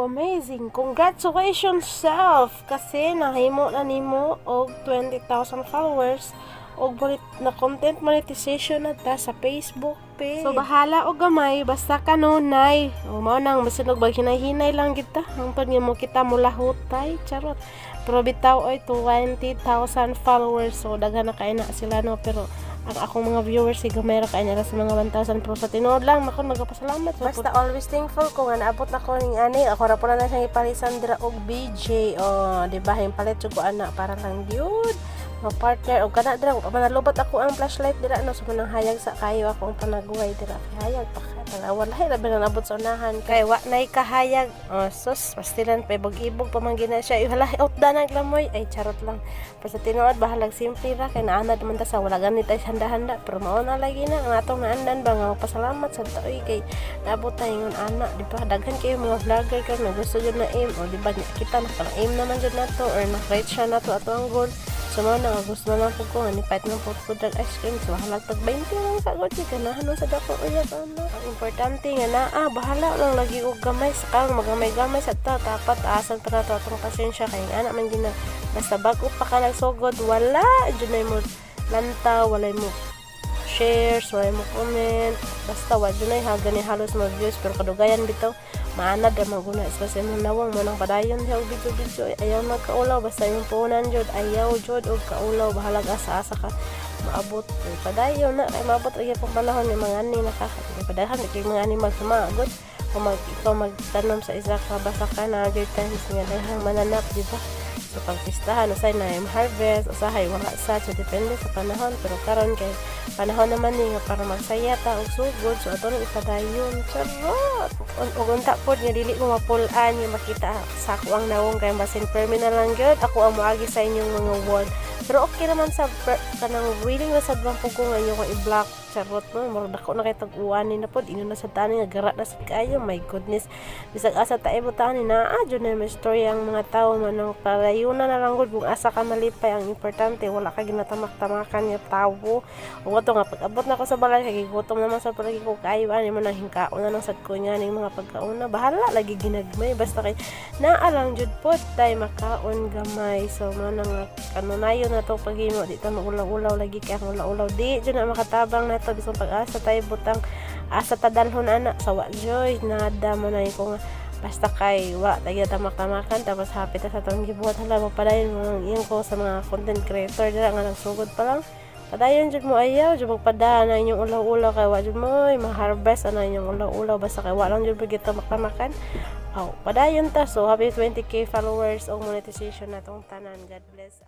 Wow, amazing. Congratulations self kasi nahimo na nimo og 20,000 followers og na content monetization na ta sa Facebook page. So bahala og gamay basta kanunay. O mao nang masinog bag hinay-hinay lang kita. Hangtod nga mo kita mulahutay, charot. Pero bitaw oy 20,000 followers so daghan na kay na sila no pero ang akong mga viewers siga mayra kay nila sa mga 1,000 pero sa tinuod lang nako nagapasalamat basta always thankful ko nga naabot na ko ning ani ako ra pala na siyang ipalisan dira og BJ di ba palit jud ko ana para lang gyud ma-partner og kana dira manalubot ako ang flashlight dira no so manang hayag sa kayo akong panaguway dira hayag pa wala labi na nabot sa unahan kay wa nay kahayag sus pastilan pa ibog-ibog pa man gina siya hala out da naglamoy ay charot lang pero sa tinuod bahalag simple ra kay naanad man ta sa wala ganit ay handa-handa pero mao na lagi na ang atong naandan ba nga pasalamat sa taoy kay naabot ta ingon ana di ba daghan kayo mga vlogger kay gusto jud na aim o di ba kita nakala aim naman jud nato or na-reach siya nato ato ang goal so mo na gusto na po ko ni fight ng food drug ice cream so halag tag 20 lang sa gotsi ganahan sa dako uya ano ang importante nga na bahala lang lagi og gamay sa kang magamay-gamay sa ta tapat asan pa nato atong pasensya kay ana man gina basta bag-o pa ka nagsugod wala jud na mo lantaw wala mo shares wala mo comment basta wa jud na gani halos mo views pero kadugayan bitaw maanad ra maguna especially mo nawang mo nang padayon sa video ayaw magkaulaw basta yung punan jud ayaw jud og kaulaw bahalag asa-asa ka maabot padayon na kay maabot ra gyud panahon ni mga ani nakakati padayon kay mga ani magsumagot kung ikaw magtanom sa isa ka basta ka na good times nga dahang mananap di ba so pagpistahan usay na yung harvest usahay wala sa so depende sa panahon pero karon kay panahon naman ni nga para magsaya ta og sugod so ato nang ipadayon charot og unta pod nga dili mo mapulan nga makita sa ako ang nawong kay basin terminal lang gyud ako ang moagi sa inyong mga wall pero okay naman sa kanang willing na sad lang po ko nga inyo ko i-block charot no murag dako na kay tag-uwan ni na pod ino na sa tani nga gara na sad kayo my goodness bisag asa ta ibutani na jud na may story ang mga tawo manong parayuna na lang gud kung asa ka malipay ang importante wala ka ginatamak-tamakan nga tawo ug ato nga pag-abot na ko sa balay kay gutom naman sa palagi ko kayo ani man hingkaon na lang sad ko nya ning mga pagkauna bahala lagi ginagmay basta kay naa lang jud pod tay makaon gamay so man nga kanunayon na to paghimo di ta maulaw-ulaw lagi kay ang ulaw-ulaw di jud na makatabang na to bisong pag-asa tayo butang asa tadalhon ana sa wa joy nada man ay ko nga basta kay wa tagya tamak-tamakan tapos happy ta sa tong gibuhat hala mo padayon mo iyang ko sa mga content creator dira nga nagsugod pa lang padayon jud mo ayaw jud magpada na inyong ulaw-ulaw kay wa jud mo ma-harvest ana inyong ulaw-ulaw basta kay wa lang jud pag tamak-tamakan padayon ta so happy 20k followers og monetization natong tanan God bless